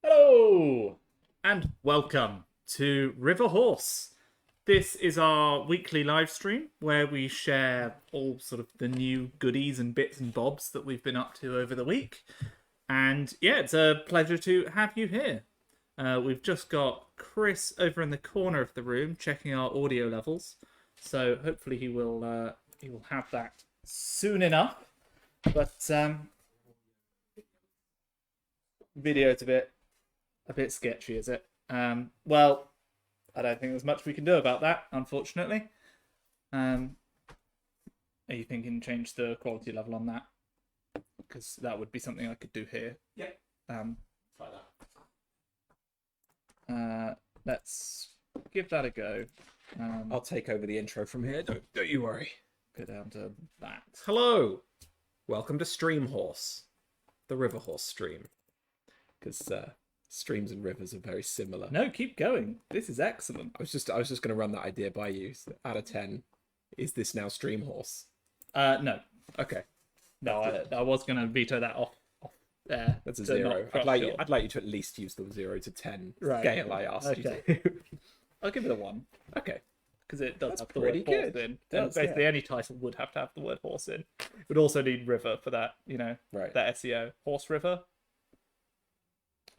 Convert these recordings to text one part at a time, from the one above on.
Hello and welcome to River Horse. This is our weekly live stream where we share all sort of the new goodies and bits and bobs that we've been up to over the week. And yeah, it's a pleasure to have you here. We've just got Chris over in the corner of the room checking our audio levels, so hopefully he will have that soon enough. But video's a bit sketchy, is it? Well, I don't think there's much we can do about that, unfortunately. Are you thinking change the quality level on that? Because that would be something I could do here. Yeah. Try that. Let's give that a go. I'll take over the intro from here. Don't you worry. Go down to that. Hello. Welcome to Stream Horse, the River Horse stream. Because streams and rivers are very similar. No, keep going. This is excellent. I was just going to run that idea by you. So out of 10, is this now Stream Horse? No. Okay. No, I was going to veto that off there. That's a 0. I'd like you to at least use the 0 to 10 scale I asked you to. I'll give it a 1. Okay. Because it does have the pretty word horse good. in. Does, Basically, any title would have to have the word horse in. It would also need river for that, Right. that SEO. Horse river.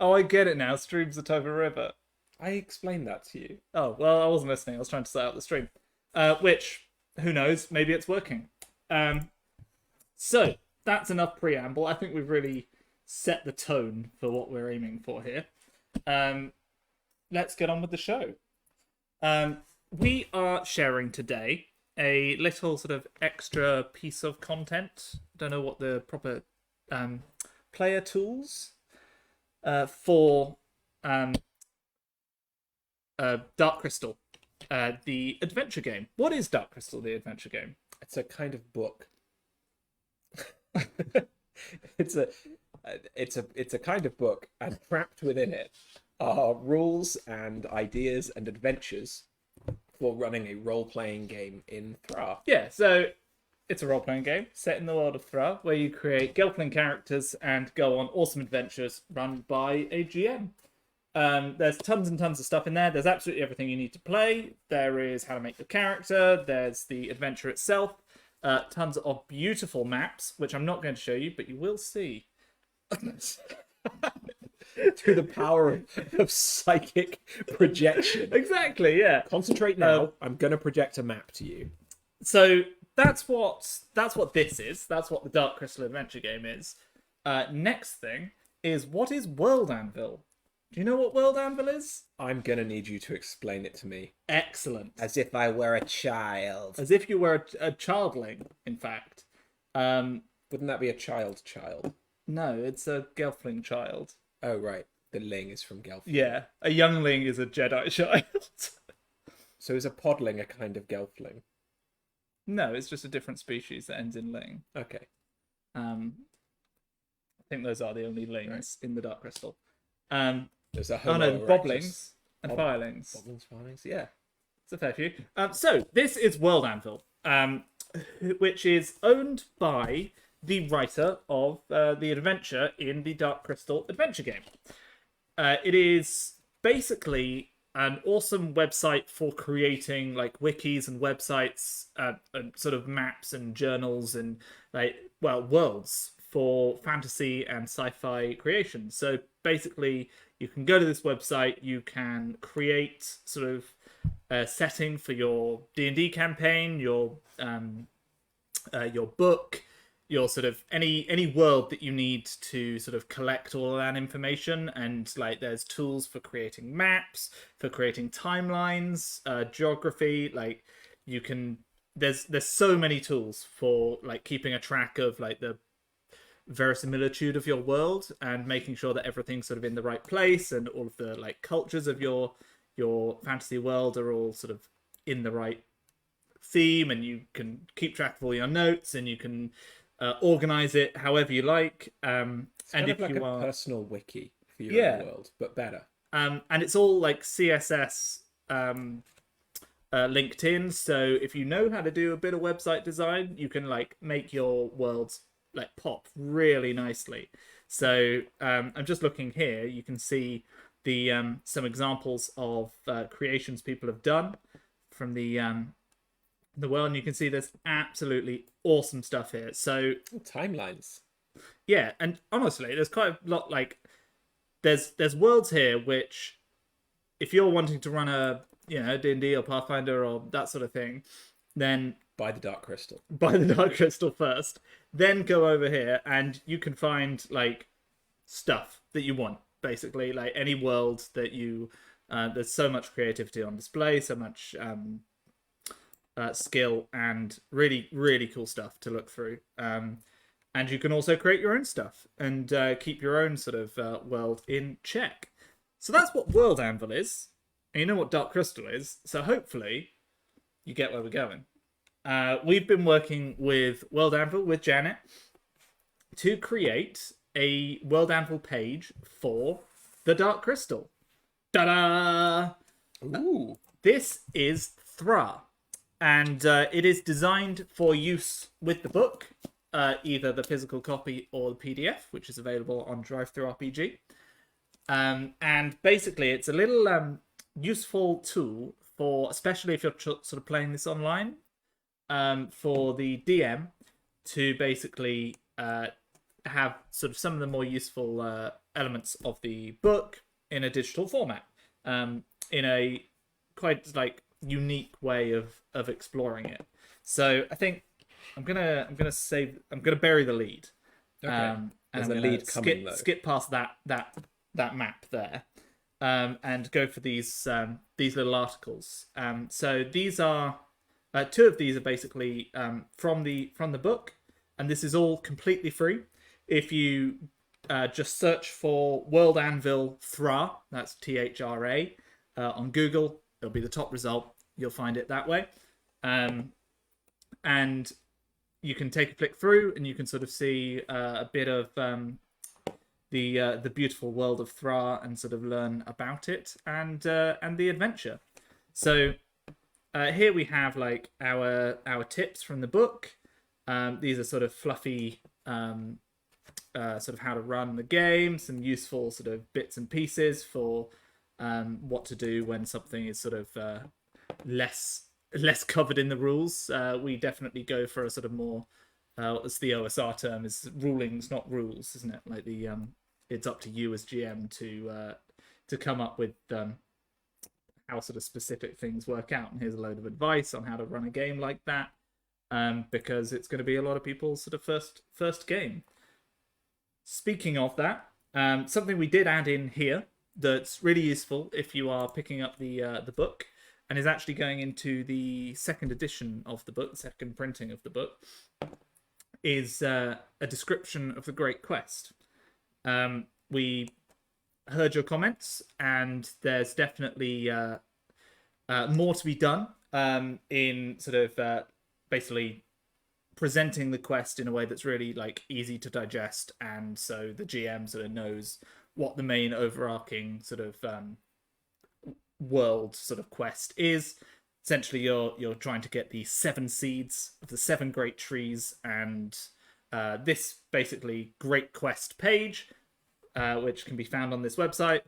Oh, I get it now. Stream's a type of river. I explained that to you. Oh, well, I wasn't listening. I was trying to set out the stream. Which, who knows? Maybe it's working. So, that's enough preamble. I think we've really set the tone for what we're aiming for here. Let's get on with the show. We are sharing today a little sort of extra piece of content. Don't know what the proper player tools for Dark Crystal, the adventure game. What is Dark Crystal, the adventure game? It's a kind of book. it's a kind of book, and trapped within it are rules and ideas and adventures for running a role-playing game in Thra. Yeah, so it's a role-playing game set in the world of Thra, where you create Gelfling characters and go on awesome adventures run by a GM. There's tons and tons of stuff in there. There's absolutely everything you need to play. There is how to make your character. There's the adventure itself. Tons of beautiful maps, which I'm not going to show you, but you will see. Through the power of psychic projection. Exactly, yeah. Concentrate now. I'm going to project a map to you. So that's what this is. That's what the Dark Crystal adventure game is. Next thing is, what is World Anvil? Do you know what World Anvil is? I'm going to need you to explain it to me. Excellent. As if I were a child. As if you were a childling, in fact. Wouldn't that be a child? No, it's a Gelfling child. Oh, right. The Ling is from Gelfling. Yeah, a youngling is a Jedi child. So is a podling a kind of Gelfling? No, it's just a different species that ends in ling. Okay. I think those are the only lings in the Dark Crystal. There's a Oh no, Homo boblings and Bob- firelings. Boblins, firelings, yeah. It's a fair few. So this is World Anvil, which is owned by the writer of the adventure in the Dark Crystal adventure game. It is basically an awesome website for creating like wikis and websites, and sort of maps and journals and worlds for fantasy and sci-fi creation. So basically, you can go to this website, you can create sort of a setting for your D&D campaign, your book, your sort of any world that you need to sort of collect all of that information. And like there's tools for creating maps, for creating timelines, geography. Like you can there's so many tools for like keeping a track of like the verisimilitude of your world and making sure that everything's sort of in the right place, and all of the like cultures of your fantasy world are all sort of in the right theme, and you can keep track of all your notes, and you can organize it however you like. And if like you a are personal wiki for your own world, but better. and it's all like CSS linked in, so if you know how to do a bit of website design, you can like make your worlds like pop really nicely. So I'm just looking here. You can see the some examples of creations people have done from the world, and you can see there's absolutely awesome stuff here. So Timelines. yeah, and honestly, there's quite a lot. Like there's worlds here which, if you're wanting to run a D&D or Pathfinder or that sort of thing, then Buy the Dark Crystal. buy the Dark Crystal first, then go over here and you can find like stuff that you want. Basically, like any world that you there's so much creativity on display, so much skill, and really really cool stuff to look through. And you can also create your own stuff and keep your own sort of world in check. So that's what World Anvil is, and you know what Dark Crystal is. So hopefully you get where we're going. We've been working with World Anvil with Janet to create a World Anvil page for the Dark Crystal. Ta-da! Ooh. This is Thra, and it is designed for use with the book, either the physical copy or the PDF, which is available on DriveThruRPG. And basically, it's a little useful tool for, especially if you're sort of playing this online, for the DM to basically have sort of some of the more useful elements of the book in a digital format, in a quite like unique way of exploring it. So I think I'm gonna bury the lead. Okay. And There's I'm a gonna lead coming, though. skip past that map there, and go for these little articles. So these are two of these are basically from the book, and this is all completely free. If you just search for World Anvil Thra, that's THRA, on Google, it'll be the top result. You'll find it that way, and you can take a flick through, and you can sort of see a bit of the beautiful world of Thra, and sort of learn about it and the adventure. So here we have like our tips from the book. These are sort of fluffy, sort of how to run the game, some useful sort of bits and pieces for what to do when something is sort of less covered in the rules. We definitely go for a sort of more, as the OSR term is, rulings, not rules, isn't it? Like the it's up to you as GM to come up with how sort of specific things work out. And here's a load of advice on how to run a game like that, because it's going to be a lot of people's sort of first game. Speaking of that, something we did add in here that's really useful if you are picking up the book, and is actually going into the second edition of the book, second printing of the book, is a description of the Great Quest. We heard your comments, and there's definitely more to be done in sort of basically presenting the quest in a way that's really like easy to digest, and so the GM sort of knows what the main overarching sort of world sort of quest is. Essentially, you're trying to get the 7 seeds of the 7 great trees, and this basically Great Quest page, which can be found on this website,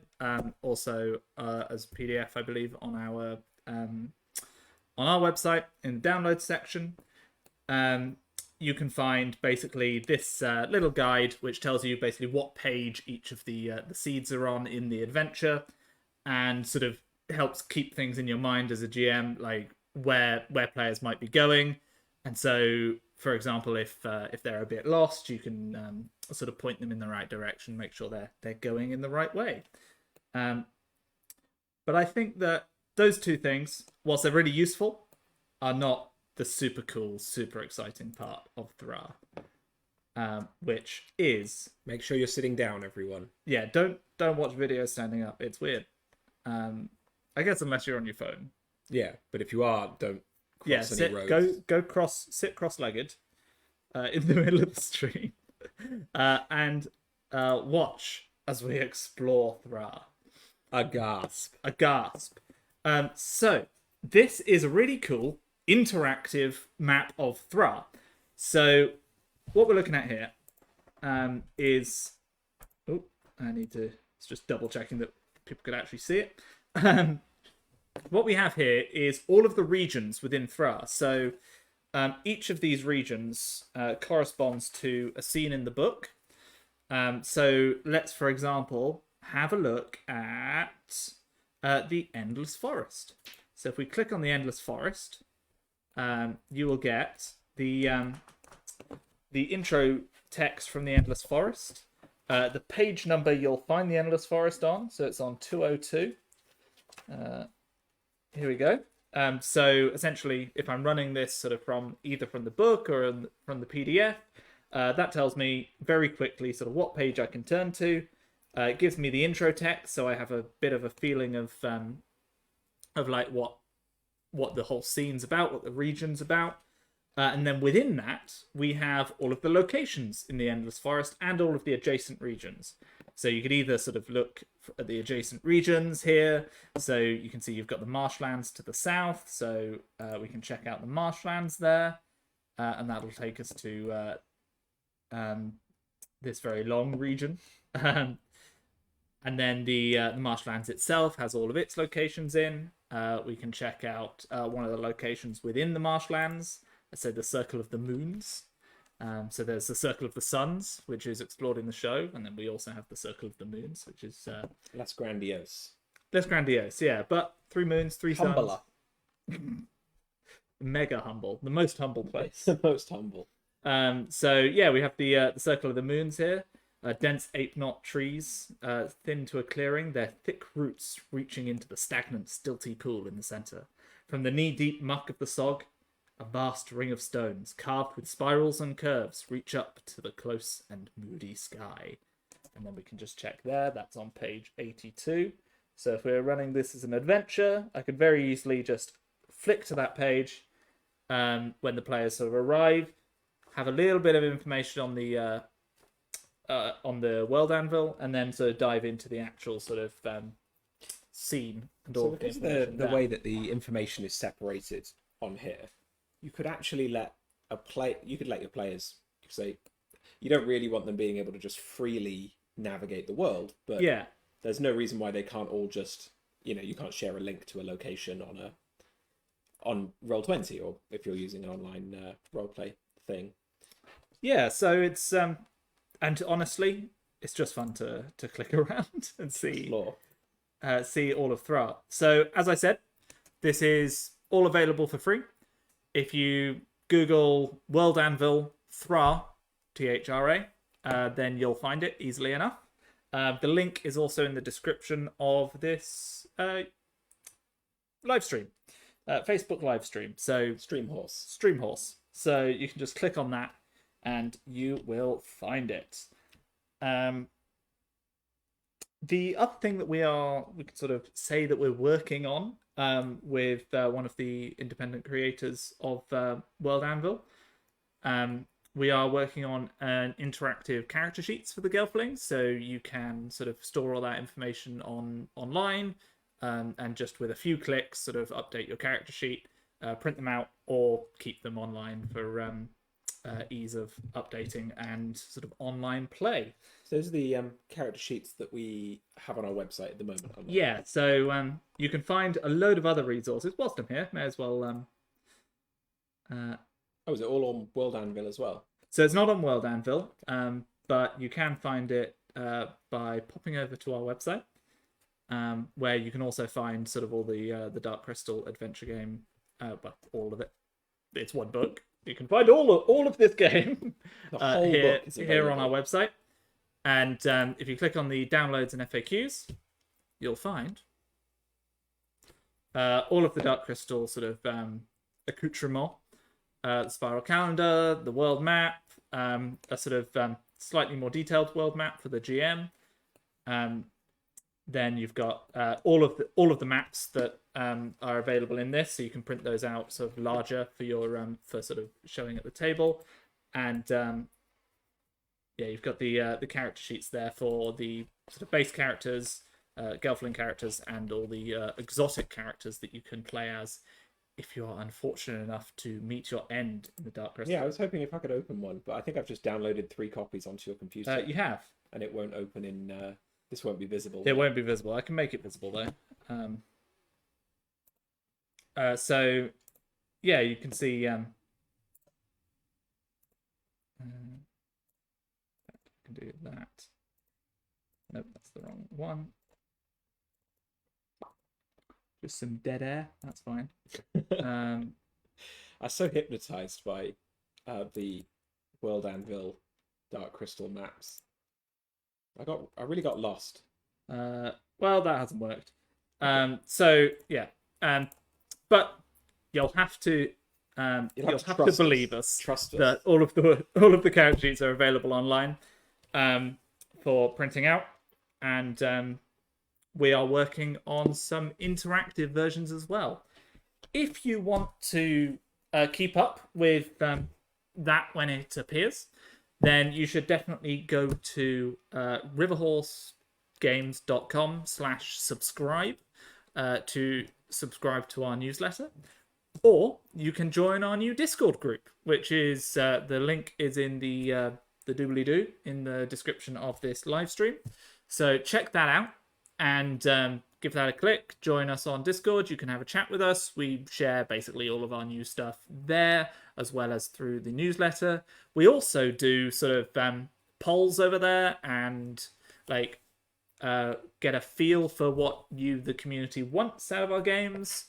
also as PDF, I believe, on our website in the download section. You can find basically this little guide which tells you basically what page each of the seeds are on in the adventure, and sort of helps keep things in your mind as a GM, like where players might be going. And so, for example, if they're a bit lost, you can sort of point them in the right direction, make sure they're going in the right way. But I think that those two things, whilst they're really useful, are not the super cool, super exciting part of Thra, which is, make sure you're sitting down, everyone. Yeah, don't watch videos standing up. It's weird. I guess unless you're on your phone. Yeah, but if you are, don't cross any roads. Sit cross-legged in the middle of the stream, and watch as we explore Thra. A gasp. So this is a really cool interactive map of Thra. So what we're looking at here is... Oh, I need to... It's just double checking that people could actually see it. What we have here is all of the regions within Thra. So each of these regions corresponds to a scene in the book. So let's, for example, have a look at the Endless Forest. So if we click on the Endless Forest, you will get the intro text from the Endless Forest. The page number you'll find the Endless Forest on, so it's on 202. Here we go. So essentially, if I'm running this sort of from either from the book or from the PDF, that tells me very quickly sort of what page I can turn to. It gives me the intro text, so I have a bit of a feeling of like what the whole scene's about, what the region's about. And then within that, we have all of the locations in the Endless Forest and all of the adjacent regions. So you could either sort of look at the adjacent regions here. So you can see you've got the marshlands to the south. So we can check out the marshlands there. And that'll take us to this very long region. And then the marshlands itself has all of its locations in. We can check out one of the locations within the marshlands. So the Circle of the Moons. So there's the Circle of the Suns, which is explored in the show, and then we also have the Circle of the Moons, which is less grandiose. Less grandiose, yeah. But 3 moons, 3 suns. Humbler. Mega humble, the most humble place. The most humble. So yeah, we have the Circle of the Moons here. Dense ape-knot trees, thin to a clearing, their thick roots reaching into the stagnant, stilty pool in the center. From the knee-deep muck of the Sog, a vast ring of stones, carved with spirals and curves, reach up to the close and moody sky. And then we can just check there. That's on page 82. So if we're running this as an adventure, I could very easily just flick to that page when the players sort of arrive, have a little bit of information on the world anvil, and then sort of dive into the actual sort of scene and all so the way that the information is separated on here, you could actually let your players say you don't really want them being able to just freely navigate the world, but yeah, there's no reason why they can't all just, you can't share a link to a location on Roll20, or if you're using an online roleplay thing. Yeah, so it's and honestly, it's just fun to click around and see all of Thra. So as I said, this is all available for free. If you Google World Anvil Thra, THRA, then you'll find it easily enough. The link is also in the description of this live stream, Facebook live stream. So Streamhorse. So you can just click on that, and you will find it. The other thing that we could sort of say that we're working on with one of the independent creators of World Anvil, we are working on an interactive character sheets for the Gelflings, so you can sort of store all that information online, and just with a few clicks sort of update your character sheet, print them out, or keep them online for ease of updating and sort of online play. So those are the character sheets that we have on our website at the moment, aren't they? Yeah, so you can find a load of other resources. Whilst I'm here, may as well... is it all on World Anvil as well? So it's not on World Anvil, but you can find it by popping over to our website, where you can also find sort of all the Dark Crystal adventure game, all of it. It's one book. You can find all of this game The whole book is here on our website. And if you click on the downloads and FAQs, you'll find all of the Dark Crystal sort of accoutrement, the spiral calendar, the world map, a sort of slightly more detailed world map for the GM. Then you've got all of the maps that are available in this, so you can print those out sort of larger for your for sort of showing at the table. And yeah, you've got the character sheets there for the sort of base characters, Gelfling characters, and all the exotic characters that you can play as if you are unfortunate enough to meet your end in the Dark Crystal. Yeah, I was hoping if I could open one, but I think I've just downloaded 3 copies onto your computer. You have. And it won't open in. This won't be visible. It won't be visible. I can make it visible though. So, yeah, you can see. I can do that. Nope, that's the wrong one. Just some dead air. That's fine. I'm so hypnotized by the World Anvil Dark Crystal maps. I really got lost. Well, that hasn't worked. So yeah. But you'll have to you'll have to believe us. Trust us. That all of the character sheets are available online for printing out, and we are working on some interactive versions as well. If you want to keep up with that when it appears, then you should definitely go to riverhorsegames.com/subscribe to subscribe to our newsletter. Or you can join our new Discord group, which is the link is in the doobly-doo in the description of this live stream. So check that out and give that a click. Join us on Discord. You can have a chat with us. We share basically all of our new stuff there, as well as through the newsletter. We also do sort of polls over there and like get a feel for what the community wants out of our games.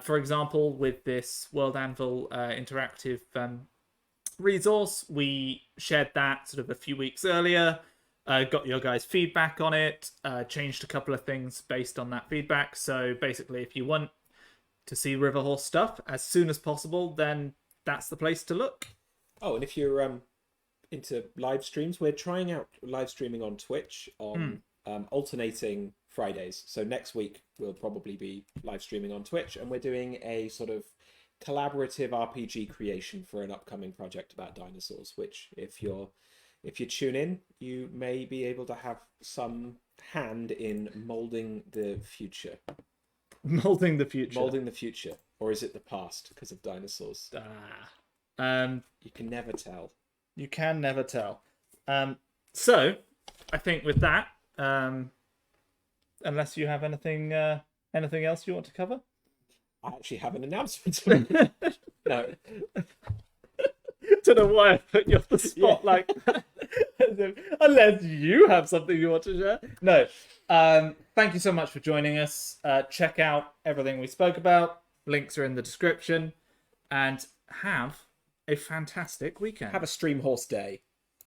For example, with this World Anvil interactive resource, we shared that sort of a few weeks earlier. Got your guys' feedback on it, changed a couple of things based on that feedback. So basically, if you want to see Riverhorse stuff as soon as possible, then that's the place to look. Oh, and if you're into live streams, we're trying out live streaming on Twitch on alternating Fridays. So next week we'll probably be live streaming on Twitch, and we're doing a sort of collaborative RPG creation for an upcoming project about dinosaurs, which if you tune in, you may be able to have some hand in molding the future. Molding the future. Molding the future. Or is it the past because of dinosaurs? You can never tell. You can never tell. So, I think with that, unless you have anything else you want to cover? I actually have an announcement. No. Don't know why I put you off the spot like that. Unless you have something you want to share. No. Thank you so much for joining us. Check out everything we spoke about. Links are in the description. And have a fantastic weekend. Have a stream horse day.